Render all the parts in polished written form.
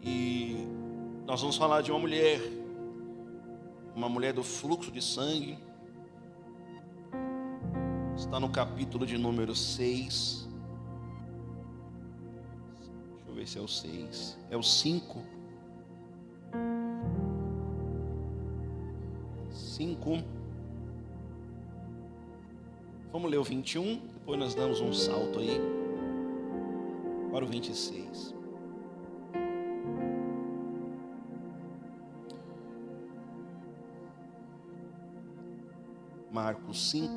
E nós vamos falar de uma mulher do fluxo de sangue. Está no capítulo de número 6. Deixa eu ver se é o 6. É o 5. 5. Vamos ler o 21, depois nós damos um salto aí para o 26. Marcos 5,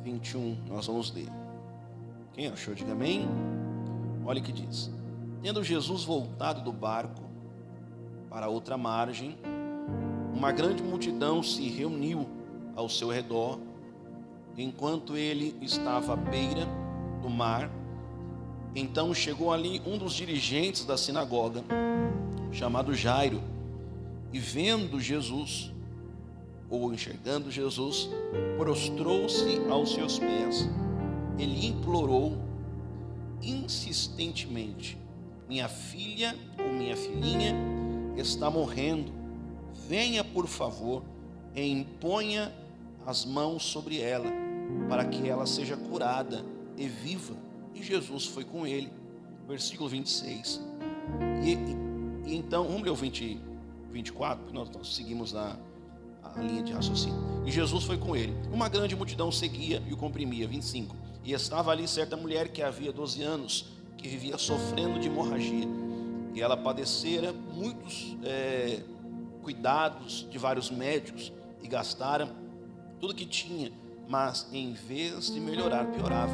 21, nós vamos ler. Quem achou, diga amém. Olha o que diz: tendo Jesus voltado do barco para outra margem, uma grande multidão se reuniu ao seu redor, enquanto ele estava à beira do mar. Então chegou ali um dos dirigentes da sinagoga, chamado Jairo, e vendo Jesus, ou enxergando Jesus, prostrou-se aos seus pés. Ele implorou insistentemente: minha filha ou minha filhinha está morrendo. Venha, por favor, e imponha as mãos sobre ela, para que ela seja curada e viva. E Jesus foi com ele. Versículo 26. E então, vamos ler o 24, porque nós seguimos a linha de raciocínio. E Jesus foi com ele. Uma grande multidão seguia e o comprimia. 25. E estava ali certa mulher que havia 12 anos, que vivia sofrendo de hemorragia. E ela padecera muitos cuidados de vários médicos, e gastara tudo que tinha, mas em vez de melhorar, piorava.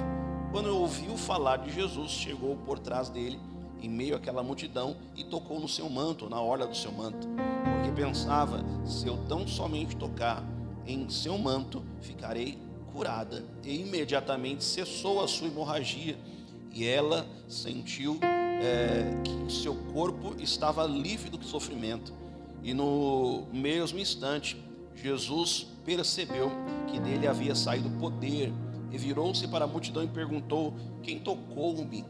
Quando ouviu falar de Jesus, chegou por trás dele, em meio àquela multidão, e tocou no seu manto, na orla do seu manto, porque pensava: se eu tão somente tocar em seu manto, ficarei curada. E imediatamente cessou a sua hemorragia, e ela sentiu que o seu corpo estava livre do sofrimento. E no mesmo instante, Jesus percebeu que dele havia saído poder, e virou-se para a multidão e perguntou: quem tocou-me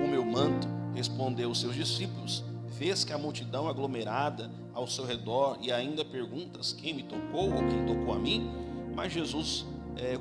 o meu manto? Respondeu os seus discípulos: vês que a multidão aglomerada ao seu redor, e ainda perguntas: quem me tocou ou quem tocou a mim? Mas Jesus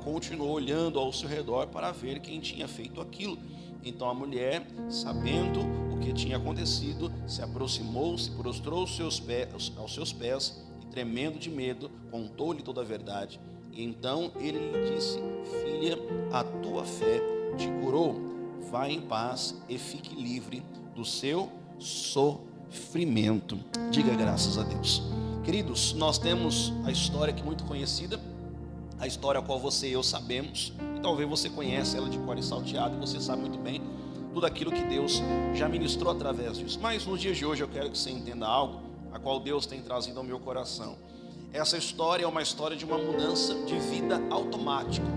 continuou olhando ao seu redor para ver quem tinha feito aquilo. Então a mulher, sabendo o que tinha acontecido, se aproximou-se, prostrou aos seus pés, e tremendo de medo, contou-lhe toda a verdade. E então ele lhe disse: filha, a tua fé te curou. Vá em paz e fique livre do seu sofrimento. Diga graças a Deus. Queridos, nós temos a história que é muito conhecida, a história a qual você e eu sabemos, e talvez você conhece ela de cor e salteado, e você sabe muito bem tudo aquilo que Deus já ministrou através disso. Mas nos dias de hoje eu quero que você entenda algo, a qual Deus tem trazido ao meu coração. Essa história é uma história de uma mudança de vida automática.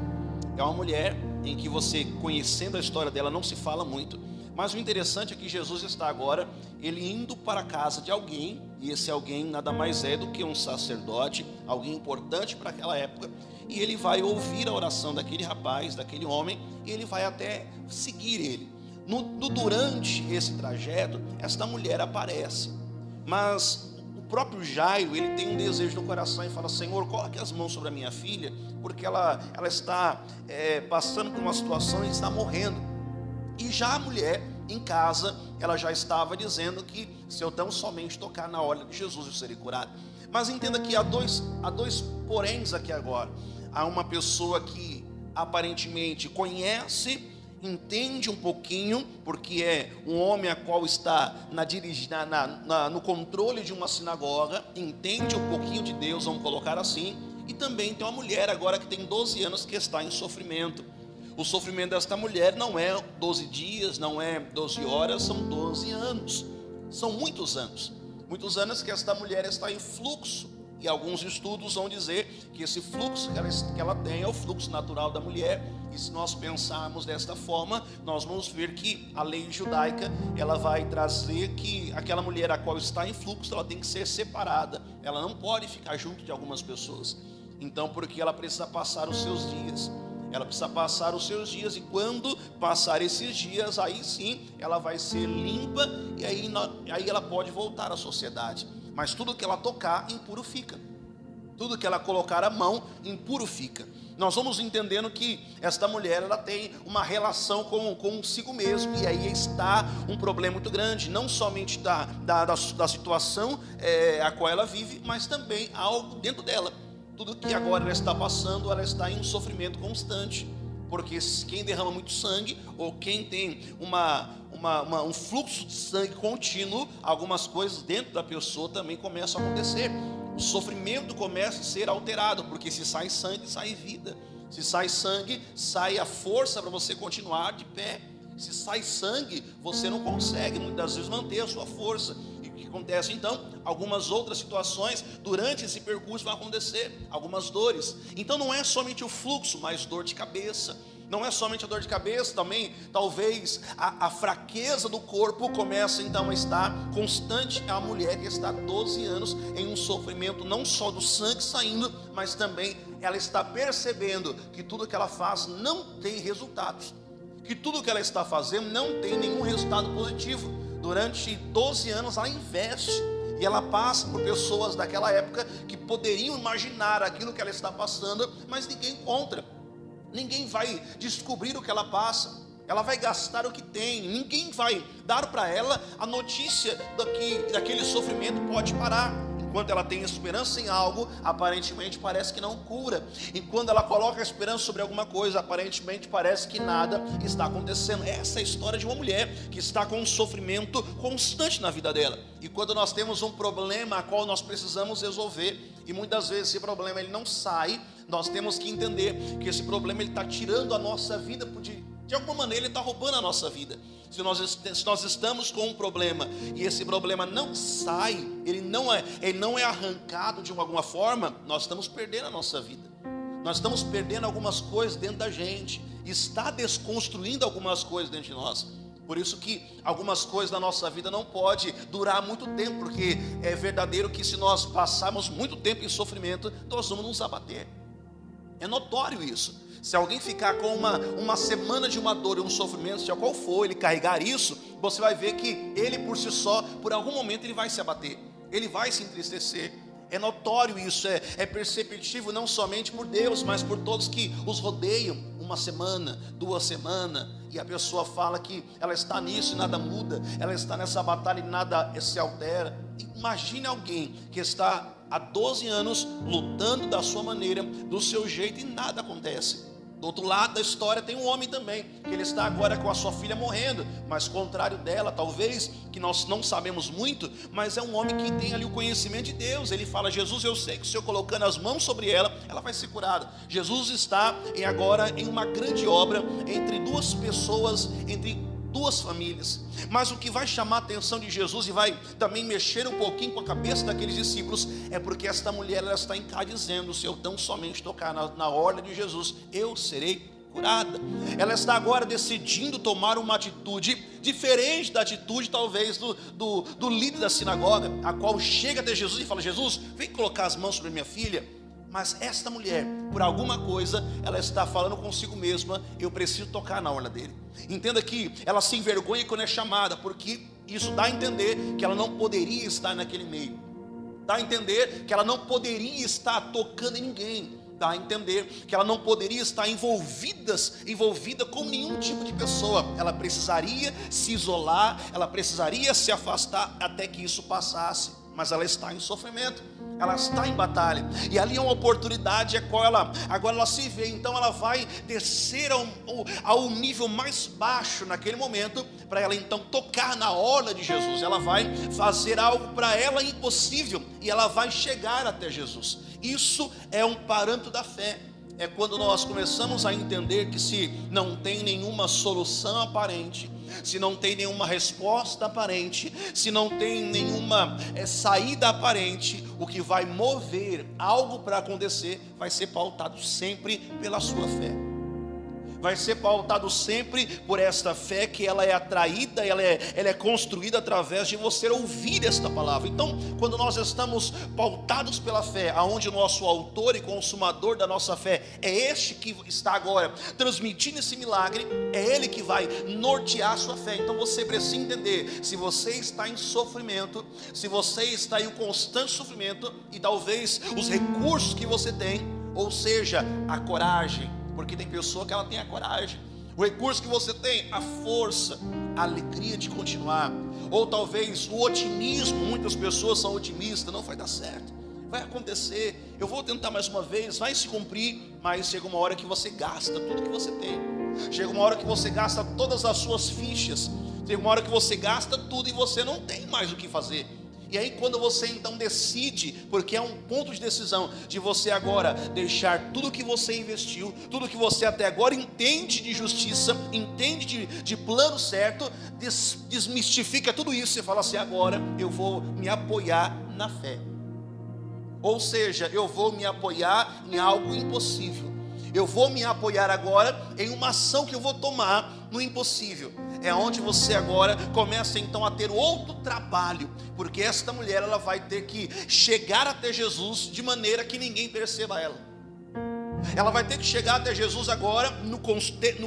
É uma mulher em que você, conhecendo a história dela, não se fala muito, mas o interessante é que Jesus está agora, ele indo para a casa de alguém, e esse alguém nada mais é do que um sacerdote, alguém importante para aquela época, e ele vai ouvir a oração daquele rapaz, daquele homem, e ele vai até seguir ele. Durante esse trajeto, esta mulher aparece, mas o próprio Jairo, ele tem um desejo no coração e fala: Senhor, coloque as mãos sobre a minha filha, porque ela está passando por uma situação e está morrendo. E já a mulher em casa, ela já estava dizendo que se eu tão somente tocar na orla de Jesus, eu serei curado. Mas entenda que há dois poréns aqui agora. Há uma pessoa que aparentemente conhece, entende um pouquinho, porque é um homem a qual está no controle de uma sinagoga, entende um pouquinho de Deus, vamos colocar assim. E também tem uma mulher agora que tem 12 anos que está em sofrimento. O sofrimento desta mulher não é 12 dias, não é 12 horas, são 12 anos. São muitos anos que esta mulher está em fluxo. E alguns estudos vão dizer que esse fluxo que ela tem é o fluxo natural da mulher. E se nós pensarmos desta forma, nós vamos ver que a lei judaica, ela vai trazer que aquela mulher a qual está em fluxo, ela tem que ser separada. Ela não pode ficar junto de algumas pessoas. Então, porque ela precisa passar os seus dias. Ela precisa passar os seus dias, e quando passar esses dias, aí sim ela vai ser limpa, e aí ela pode voltar à sociedade. Mas tudo que ela tocar, impuro fica. Tudo que ela colocar a mão, impuro fica. Nós vamos entendendo que esta mulher, ela tem uma relação consigo mesma, e aí está um problema muito grande, não somente da situação a qual ela vive, mas também algo dentro dela. Tudo que agora ela está passando, ela está em um sofrimento constante, porque quem derrama muito sangue, ou quem tem um fluxo de sangue contínuo, algumas coisas dentro da pessoa também começam a acontecer. O sofrimento começa a ser alterado, porque se sai sangue, sai vida. Se sai sangue, sai a força para você continuar de pé. Se sai sangue, você não consegue muitas vezes manter a sua força. E o que acontece então? Algumas outras situações durante esse percurso vão acontecer, algumas dores. Então não é somente o fluxo, mas dor de cabeça. Não é somente a dor de cabeça, também talvez a fraqueza do corpo começa então a estar constante. É a mulher que está há 12 anos em um sofrimento, não só do sangue saindo, mas também ela está percebendo que tudo que ela faz não tem resultados, que tudo que ela está fazendo não tem nenhum resultado positivo. Durante 12 anos ela investe, e ela passa por pessoas daquela época que poderiam imaginar aquilo que ela está passando, mas ninguém encontra. Ninguém vai descobrir o que ela passa. Ela vai gastar o que tem. Ninguém vai dar para ela a notícia daquele sofrimento pode parar. Enquanto ela tem esperança em algo, aparentemente parece que não cura. Enquanto ela coloca a esperança sobre alguma coisa, aparentemente parece que nada está acontecendo. Essa é a história de uma mulher que está com um sofrimento constante na vida dela. E quando nós temos um problema a qual nós precisamos resolver, e muitas vezes esse problema ele não sai, nós temos que entender que esse problema ele está tirando a nossa vida, de alguma maneira ele está roubando a nossa vida. Se nós estamos com um problema e esse problema não sai, ele não é arrancado de alguma forma, nós estamos perdendo a nossa vida. Nós estamos perdendo algumas coisas dentro da gente, está desconstruindo algumas coisas dentro de nós. Por isso que algumas coisas da nossa vida não pode durar muito tempo, porque é verdadeiro que se nós passarmos muito tempo em sofrimento, nós vamos nos abater. É notório isso. Se alguém ficar com uma semana de uma dor e um sofrimento, seja qual for, ele carregar isso, você vai ver que ele por si só, por algum momento ele vai se abater, ele vai se entristecer. É notório isso, é perceptível não somente por Deus, mas por todos que os rodeiam. Uma semana, 2 semanas, e a pessoa fala que ela está nisso e nada muda, ela está nessa batalha e nada se altera. Imagine alguém que está há 12 anos lutando da sua maneira, do seu jeito, e nada acontece. Do outro lado da história tem um homem também, que ele está agora com a sua filha morrendo, mas contrário dela, talvez, que nós não sabemos muito, mas é um homem que tem ali o conhecimento de Deus. Ele fala: Jesus, eu sei que se eu colocando as mãos sobre ela, ela vai ser curada. Jesus está agora em uma grande obra entre 2 pessoas, entre 2 famílias. Mas o que vai chamar a atenção de Jesus e vai também mexer um pouquinho com a cabeça daqueles discípulos é porque esta mulher ela está em cá dizendo: se eu tão somente tocar na orla de Jesus, eu serei curada. Ela está agora decidindo tomar uma atitude diferente da atitude talvez do líder da sinagoga, a qual chega até Jesus e fala: Jesus, vem colocar as mãos sobre minha filha. Mas esta mulher, por alguma coisa, ela está falando consigo mesma: eu preciso tocar na orla dele. Entenda que ela se envergonha quando é chamada, porque isso dá a entender que ela não poderia estar naquele meio, dá a entender que ela não poderia estar tocando em ninguém, dá a entender que ela não poderia estar envolvida com nenhum tipo de pessoa. Ela precisaria se isolar, ela precisaria se afastar até que isso passasse. Mas ela está em sofrimento, ela está em batalha, e ali é uma oportunidade a qual agora ela se vê. Então ela vai descer ao nível mais baixo naquele momento, para ela então tocar na orla de Jesus. Ela vai fazer algo para ela impossível, e ela vai chegar até Jesus. Isso é um parâmetro da fé. É quando nós começamos a entender que se não tem nenhuma solução aparente, se não tem nenhuma resposta aparente, se não tem nenhuma saída aparente, o que vai mover algo para acontecer vai ser pautado sempre pela sua fé. vai ser pautado sempre por esta fé, que ela é atraída, ela é construída através de você ouvir esta palavra. Então, quando nós estamos pautados pela fé, aonde o nosso autor e consumador da nossa fé é este que está agora transmitindo esse milagre, é ele que vai nortear a sua fé. Então você precisa entender, se você está em sofrimento, se você está em um constante sofrimento, e talvez os recursos que você tem, ou seja, a coragem, porque tem pessoa que ela tem a coragem, o recurso que você tem, a força, a alegria de continuar, ou talvez o otimismo. Muitas pessoas são otimistas, não vai dar certo, vai acontecer, eu vou tentar mais uma vez, vai se cumprir. Mas chega uma hora que você gasta tudo que você tem, chega uma hora que você gasta todas as suas fichas, chega uma hora que você gasta tudo e você não tem mais o que fazer. E aí quando você então decide, porque é um ponto de decisão, de você agora deixar tudo que você investiu, tudo que você até agora entende de justiça, entende de plano certo, desmistifica tudo isso e fala assim: agora eu vou me apoiar na fé. Ou seja, eu vou me apoiar em algo impossível. Eu vou me apoiar agora em uma ação que eu vou tomar no impossível. É onde você agora começa então a ter outro trabalho, porque esta mulher, ela vai ter que chegar até Jesus de maneira que ninguém perceba ela. Ela vai ter que chegar até Jesus agora, no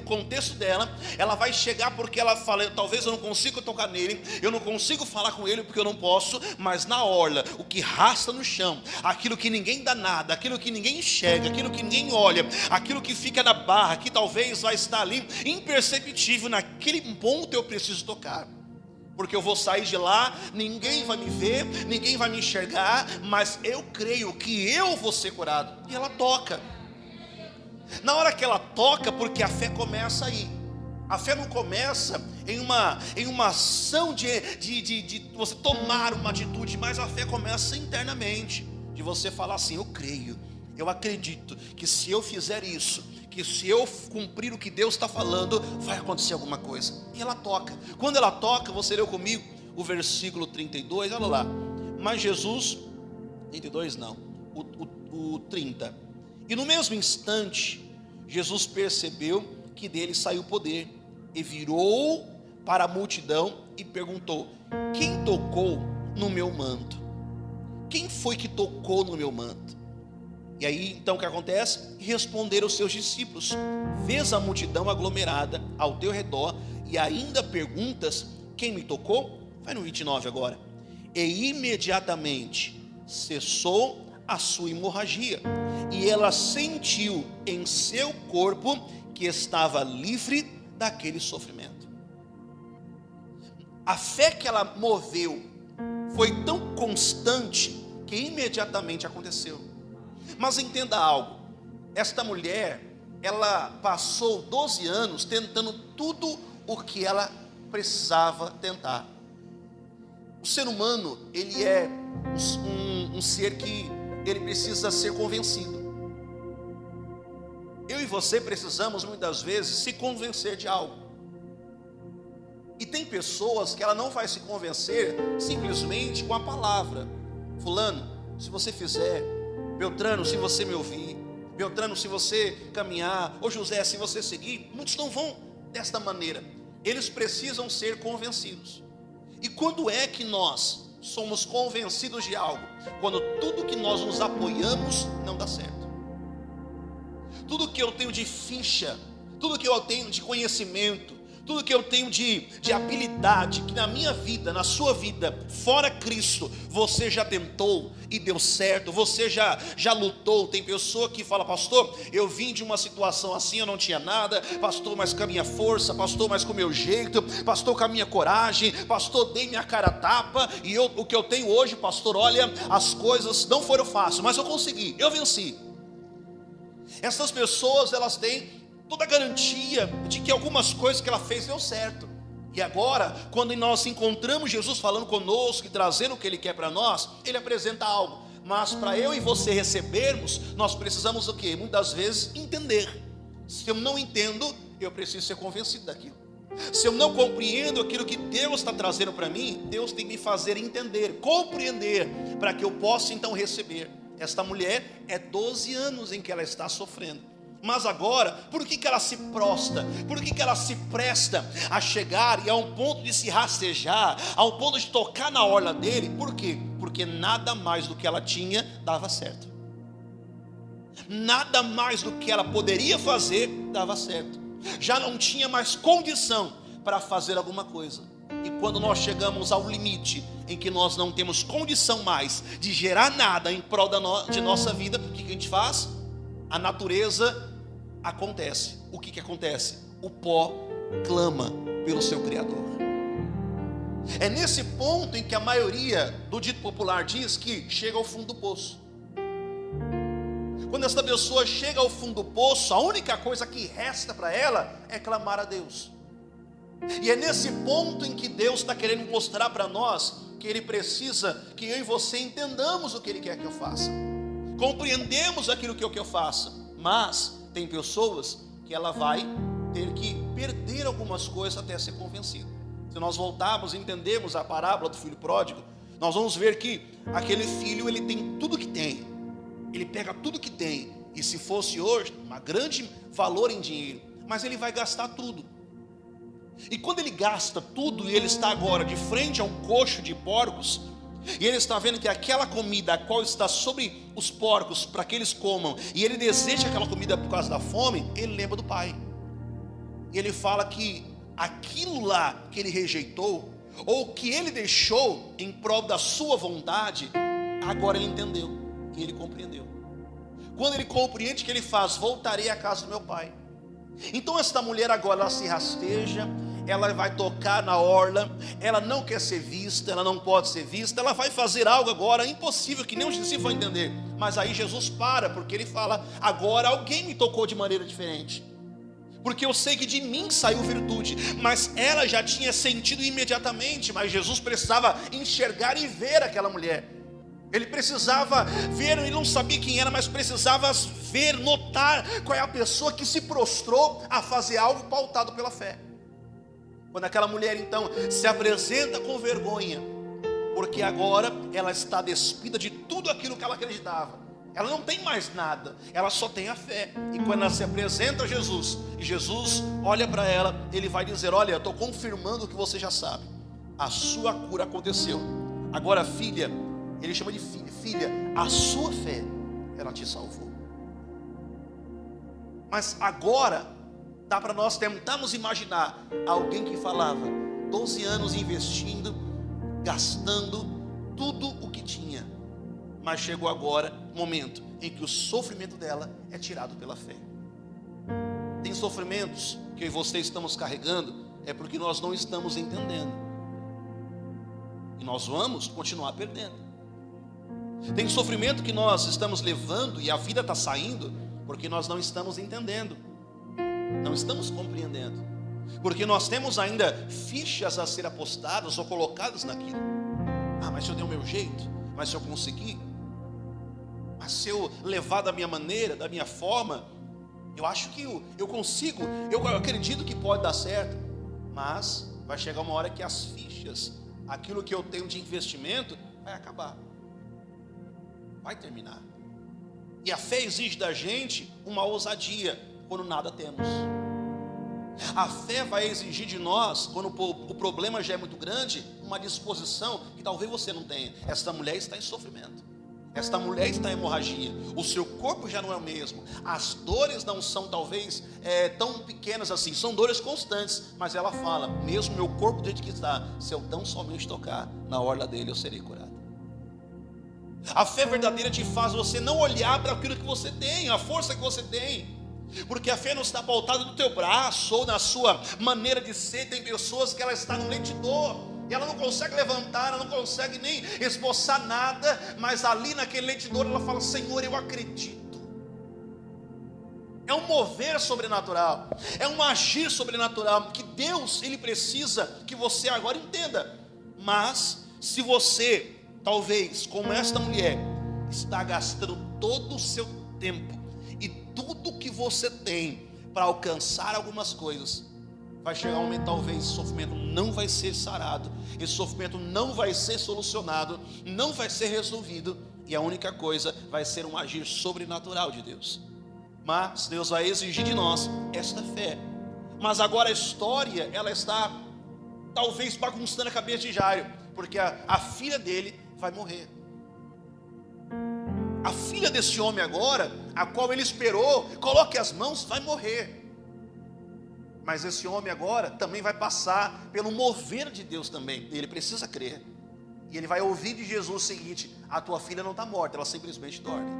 contexto dela. Ela vai chegar porque ela fala: talvez eu não consiga tocar nele, eu não consigo falar com ele porque eu não posso. Mas na orla, o que rasta no chão, aquilo que ninguém dá nada, aquilo que ninguém enxerga, aquilo que ninguém olha, aquilo que fica na barra, que talvez vai estar ali imperceptível, naquele ponto eu preciso tocar. Porque eu vou sair de lá, ninguém vai me ver, ninguém vai me enxergar, mas eu creio que eu vou ser curado. E ela toca. Na hora que ela toca, porque a fé começa aí. A fé não começa em uma ação de você tomar uma atitude, mas a fé começa internamente, de você falar assim: eu creio, eu acredito que se eu fizer isso, que se eu cumprir o que Deus está falando, vai acontecer alguma coisa. E ela toca. Quando ela toca, você leu comigo o versículo 32, olha lá. Mas Jesus, 32 não, o 30. E no mesmo instante, Jesus percebeu que dele saiu poder, e virou para a multidão e perguntou: quem tocou no meu manto? Quem foi que tocou no meu manto? E aí então o que acontece? Responderam os seus discípulos: vês a multidão aglomerada ao teu redor e ainda perguntas: quem me tocou? Vai no 29 agora. E imediatamente cessou a sua hemorragia, e ela sentiu em seu corpo que estava livre daquele sofrimento. A fé que ela moveu foi tão constante que imediatamente aconteceu. Mas entenda algo: esta mulher, ela passou 12 anos tentando tudo o que ela precisava tentar. O ser humano, ele é um ser que ele precisa ser convencido. Eu e você precisamos muitas vezes se convencer de algo. E tem pessoas que ela não vai se convencer simplesmente com a palavra: fulano, se você fizer, Beltrano, se você me ouvir, Beltrano, se você caminhar, ou José, se você seguir. Muitos não vão desta maneira. Eles precisam ser convencidos. E quando é que nós somos convencidos de algo? Quando tudo que nós nos apoiamos não dá certo. Tudo que eu tenho de ficha, tudo que eu tenho de conhecimento, tudo que eu tenho de habilidade, que na minha vida, na sua vida, fora Cristo, você já tentou e deu certo, você já lutou. Tem pessoa que fala: pastor, eu vim de uma situação assim, eu não tinha nada, pastor, mas com a minha força, pastor, mas com o meu jeito, pastor, com a minha coragem, pastor, dei minha cara a tapa, e o que eu tenho hoje, pastor, olha, as coisas não foram fáceis, mas eu consegui, eu venci. Essas pessoas, elas têm toda a garantia de que algumas coisas que ela fez deu certo. E agora, quando nós encontramos Jesus falando conosco e trazendo o que Ele quer para nós, Ele apresenta algo. Mas para eu e você recebermos, nós precisamos o quê? Muitas vezes entender. Se eu não entendo, eu preciso ser convencido daquilo. Se eu não compreendo aquilo que Deus está trazendo para mim, Deus tem que me fazer entender, compreender, para que eu possa então receber. Esta mulher, é 12 anos em que ela está sofrendo. Mas agora, por que ela se prostra? Por que ela se presta a chegar e a um ponto de se rastejar, a um ponto de tocar na orla dele? Por quê? Porque nada mais do que ela tinha dava certo. Nada mais do que ela poderia fazer dava certo. Já não tinha mais condição para fazer alguma coisa. E quando nós chegamos ao limite em que nós não temos condição mais de gerar nada em prol de nossa vida, o que a gente faz? A natureza acontece. O que acontece? O pó clama pelo seu Criador. É nesse ponto em que a maioria do dito popular diz que chega ao fundo do poço. Quando essa pessoa chega ao fundo do poço, a única coisa que resta para ela é clamar a Deus. E é nesse ponto em que Deus está querendo mostrar para nós que Ele precisa que eu e você entendamos o que Ele quer que eu faça, compreendemos aquilo que eu faça. Mas tem pessoas que ela vai ter que perder algumas coisas até ser convencida. Se nós voltarmos e entendermos a parábola do filho pródigo, nós vamos ver que aquele filho, ele tem tudo que tem, ele pega tudo que tem, e se fosse hoje, um grande valor em dinheiro, mas ele vai gastar tudo. E quando ele gasta tudo, e ele está agora de frente a um coxo de porcos, e ele está vendo que aquela comida a qual está sobre os porcos, para que eles comam, e ele deseja aquela comida por causa da fome, ele lembra do pai. E ele fala que aquilo lá que ele rejeitou, ou que ele deixou em prol da sua vontade, agora ele entendeu, e ele compreendeu. Quando ele compreende, que ele faz? Voltarei à casa do meu pai. Então esta mulher agora, ela se rasteja, ela vai tocar na orla, ela não quer ser vista, ela não pode ser vista, ela vai fazer algo agora impossível, que nem os discípulos vão entender. Mas aí Jesus para, porque ele fala: agora alguém me tocou de maneira diferente, porque eu sei que de mim saiu virtude. Mas ela já tinha sentido imediatamente, mas Jesus precisava enxergar e ver aquela mulher. Ele precisava ver, ele não sabia quem era, mas precisava ver, notar qual é a pessoa que se prostrou a fazer algo pautado pela fé. Quando aquela mulher então se apresenta com vergonha, porque agora ela está despida de tudo aquilo que ela acreditava. Ela não tem mais nada, ela só tem a fé. E quando ela se apresenta a Jesus, e Jesus olha para ela, ele vai dizer: olha, eu estou confirmando o que você já sabe, a sua cura aconteceu. Agora, filha, ele chama de filha, filha, a sua fé, ela te salvou. Mas agora, dá para nós tentarmos imaginar alguém que falava 12 anos investindo, gastando tudo o que tinha, mas chegou agora o momento em que o sofrimento dela é tirado pela fé. Tem sofrimentos que eu e você estamos carregando, é porque nós não estamos entendendo, e nós vamos continuar perdendo. Tem sofrimento que nós estamos levando e a vida está saindo, porque nós não estamos entendendo, não estamos compreendendo, porque nós temos ainda fichas a ser apostadas ou colocadas naquilo. Ah, mas se eu der o meu jeito, mas se eu conseguir, mas se eu levar da minha maneira, da minha forma, eu acho que eu consigo, eu acredito que pode dar certo. Mas vai chegar uma hora que as fichas, aquilo que eu tenho de investimento, vai acabar, vai terminar. E a fé exige da gente uma ousadia quando nada temos. A fé vai exigir de nós, quando o problema já é muito grande, uma disposição que talvez você não tenha. Esta mulher está em sofrimento, esta mulher está em hemorragia, o seu corpo já não é o mesmo, as dores não são talvez tão pequenas assim, são dores constantes, mas ela fala: mesmo meu corpo do jeito que está, se eu tão somente tocar na orla dele, eu serei curado. A fé verdadeira te faz você não olhar para aquilo que você tem, a força que você tem, porque a fé não está pautada no teu braço ou na sua maneira de ser. Tem pessoas que ela está no leite de dor, e ela não consegue levantar, ela não consegue nem esboçar nada, mas ali naquele leite de dor ela fala: Senhor, eu acredito. É um mover sobrenatural, é um agir sobrenatural, que Deus, Ele precisa que você agora entenda. Mas se você, talvez, como esta mulher, está gastando todo o seu tempo e tudo que você tem para alcançar algumas coisas, vai chegar um momento, talvez, esse sofrimento não vai ser sarado, esse sofrimento não vai ser solucionado, não vai ser resolvido, e a única coisa vai ser um agir sobrenatural de Deus. mas Deus vai exigir de nós esta fé. Mas agora a história, ela está talvez bagunçando a cabeça de Jairo, porque a filha dele vai morrer. A filha desse homem agora, a qual ele esperou, coloque as mãos, vai morrer. Mas esse homem agora também vai passar pelo mover de Deus também. Ele precisa crer. E ele vai ouvir de Jesus o seguinte: a tua filha não está morta, ela simplesmente dorme.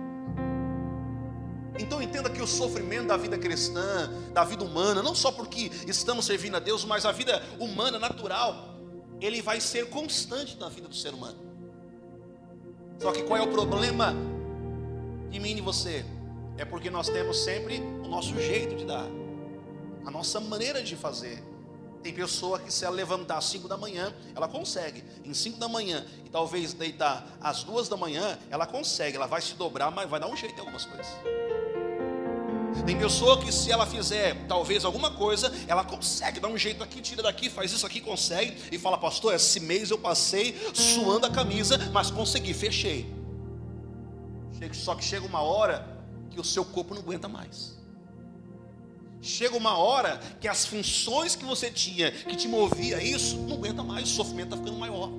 Então entenda que o sofrimento da vida cristã, da vida humana, não só porque estamos servindo a Deus, mas a vida humana, natural, ele vai ser constante na vida do ser humano. Só que qual é o problema de mim e de você? É porque nós temos sempre o nosso jeito de dar, a nossa maneira de fazer. Tem pessoa que se ela levantar às 5 da manhã, ela consegue. Em 5 da manhã, e talvez deitar às 2 da manhã, ela consegue. Ela vai se dobrar, mas vai dar um jeito em algumas coisas. Tem pessoa que se ela fizer talvez alguma coisa, ela consegue dar um jeito aqui, tira daqui, faz isso aqui, consegue. E fala: pastor, esse mês eu passei suando a camisa, mas consegui, fechei. Só que chega uma hora que o seu corpo não aguenta mais. Chega uma hora que as funções que você tinha, que te movia isso, não aguenta mais, o sofrimento está ficando maior.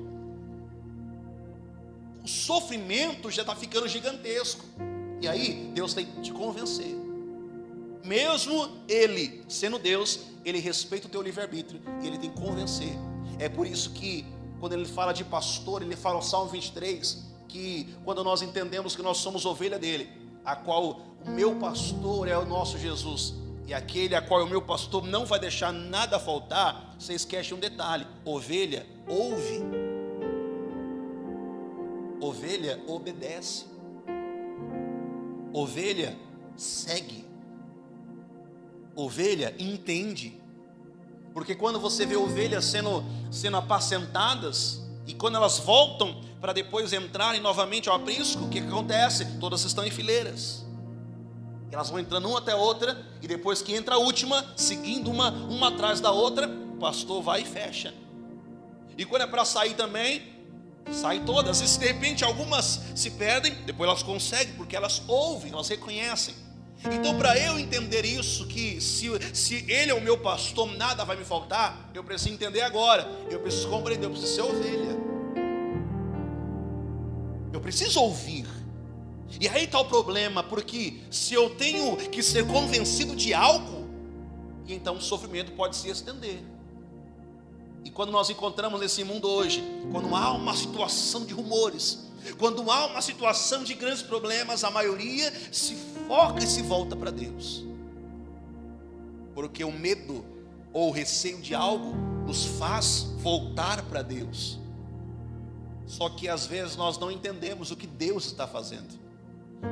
O sofrimento já está ficando gigantesco. E aí, Deus tem que te convencer. Mesmo Ele, sendo Deus, Ele respeita o teu livre-arbítrio e Ele tem que convencer. É por isso que, quando Ele fala de pastor, Ele fala no Salmo 23, que quando nós entendemos que nós somos ovelha dEle, a qual o meu pastor é o nosso Jesus, e aquele a qual o meu pastor não vai deixar nada faltar, você esquece um detalhe: ovelha ouve, ovelha obedece, ovelha segue, ovelha entende. Porque quando você vê ovelhas sendo apacentadas, e quando elas voltam para depois entrarem novamente ao aprisco, o que acontece? Todas estão em fileiras. Elas vão entrando uma até a outra, e depois que entra a última, seguindo uma atrás da outra, o pastor vai e fecha. E quando é para sair também, sai todas. E se de repente algumas se perdem, depois elas conseguem, porque elas ouvem, elas reconhecem. Então, para eu entender isso, que se Ele é o meu pastor, nada vai me faltar, eu preciso entender agora, eu preciso compreender, eu preciso ser ovelha, eu preciso ouvir. E aí está o problema, porque se eu tenho que ser convencido de algo, então o sofrimento pode se estender. E quando nós encontramos nesse mundo hoje, quando há uma situação de rumores, quando há uma situação de grandes problemas, a maioria se foca e se volta para Deus, porque o medo ou o receio de algo nos faz voltar para Deus. Só que às vezes nós não entendemos o que Deus está fazendo,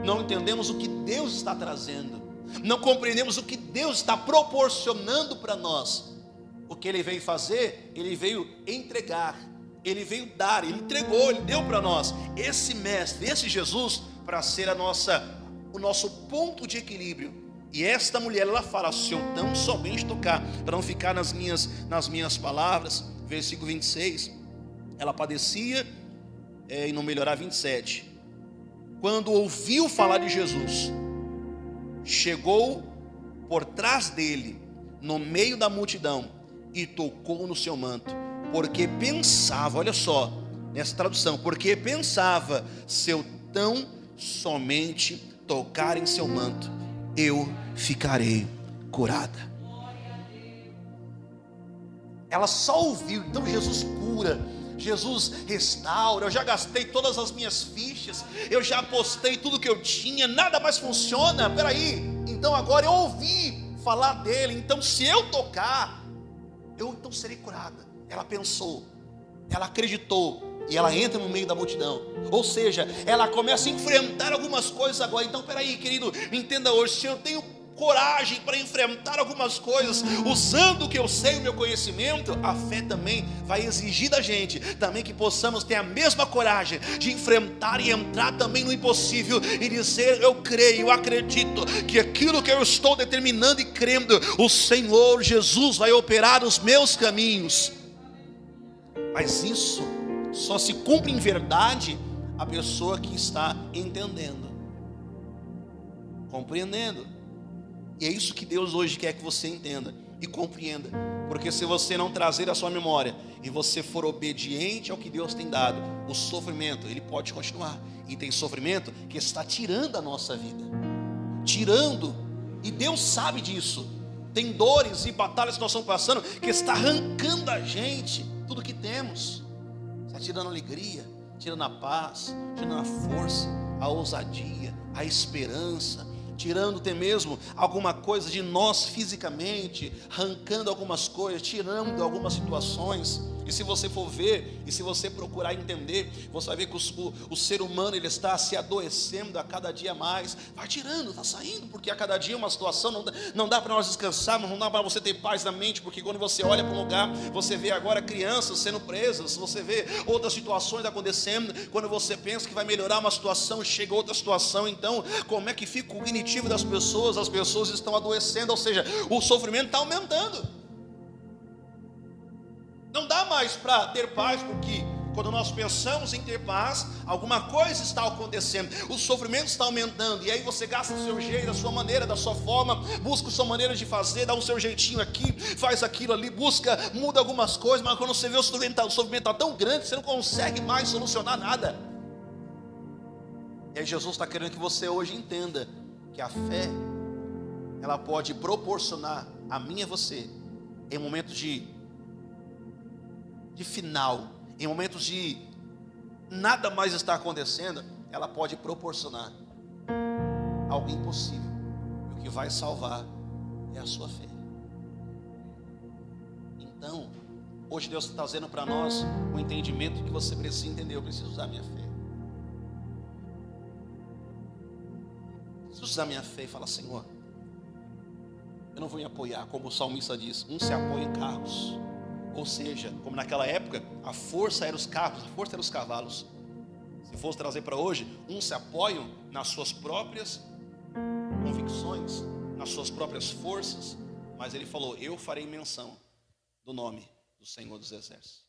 não entendemos o que Deus está trazendo, não compreendemos o que Deus está proporcionando para nós. O que Ele veio fazer, Ele veio entregar, Ele veio dar, Ele entregou, Ele deu para nós esse mestre, esse Jesus, para ser o nosso ponto de equilíbrio. E esta mulher, ela fala: se eu tão somente tocar, para não ficar nas minhas palavras, versículo 26, ela padecia, e não melhorar, 27, quando ouviu falar de Jesus, chegou por trás dele, no meio da multidão, e tocou no seu manto, porque pensava, olha só, nessa tradução, porque pensava: se eu tão somente tocar em seu manto, eu ficarei curada. Ela só ouviu. Então Jesus cura, Jesus restaura. Eu já gastei todas as minhas fichas, eu já apostei tudo que eu tinha, nada mais funciona. Peraí, então agora eu ouvi falar dele, então se eu tocar, eu então serei curada. Ela pensou, ela acreditou, e ela entra no meio da multidão. Ou seja, ela começa a enfrentar algumas coisas agora. Então peraí, querido, me entenda hoje. Se eu tenho coragem para enfrentar algumas coisas, usando o que eu sei, o meu conhecimento, a fé também vai exigir da gente também que possamos ter a mesma coragem de enfrentar e entrar também no impossível e dizer: eu creio, eu acredito que aquilo que eu estou determinando e crendo, o Senhor Jesus vai operar os meus caminhos. Mas isso só se cumpre em verdade a pessoa que está entendendo, compreendendo. E é isso que Deus hoje quer que você entenda e compreenda. Porque se você não trazer a sua memória e você for obediente ao que Deus tem dado, o sofrimento, ele pode continuar. E tem sofrimento que está tirando a nossa vida. Tirando. E Deus sabe disso. Tem dores e batalhas que nós estamos passando que está arrancando a gente tudo que temos. Está tirando a alegria, tirando a paz, tirando a força, a ousadia, a esperança, tirando até mesmo alguma coisa de nós fisicamente, arrancando algumas coisas, tirando algumas situações. E se você for ver, e se você procurar entender, você vai ver que o ser humano, ele está se adoecendo a cada dia mais. Vai tirando, está saindo, porque a cada dia uma situação, não dá para nós descansarmos, não dá para você ter paz na mente, porque quando você olha para um lugar, você vê agora crianças sendo presas, você vê outras situações acontecendo. Quando você pensa que vai melhorar uma situação, chega outra situação. Então, como é que fica o cognitivo das pessoas? As pessoas estão adoecendo, ou seja, o sofrimento está aumentando. Não dá mais para ter paz, porque quando nós pensamos em ter paz, alguma coisa está acontecendo, o sofrimento está aumentando, e aí você gasta o seu jeito, da sua maneira, da sua forma, busca a sua maneira de fazer, dá o seu jeitinho aqui, faz aquilo ali, muda algumas coisas, mas quando você vê o sofrimento está tão grande, você não consegue mais solucionar nada. E aí Jesus está querendo que você hoje entenda que a fé, ela pode proporcionar a mim e a você, em momentos de final, em momentos de nada mais está acontecendo, ela pode proporcionar algo impossível. E o que vai salvar é a sua fé. Então, hoje Deus está trazendo para nós o entendimento que você precisa entender. Eu preciso usar minha fé. Preciso usar minha fé e falar: Senhor, eu não vou me apoiar, como o salmista diz, se apoia em carros. Ou seja, como naquela época, a força era os carros, a força era os cavalos. Se fosse trazer para hoje, se apoiam nas suas próprias convicções, nas suas próprias forças. Mas ele falou: eu farei menção do nome do Senhor dos Exércitos.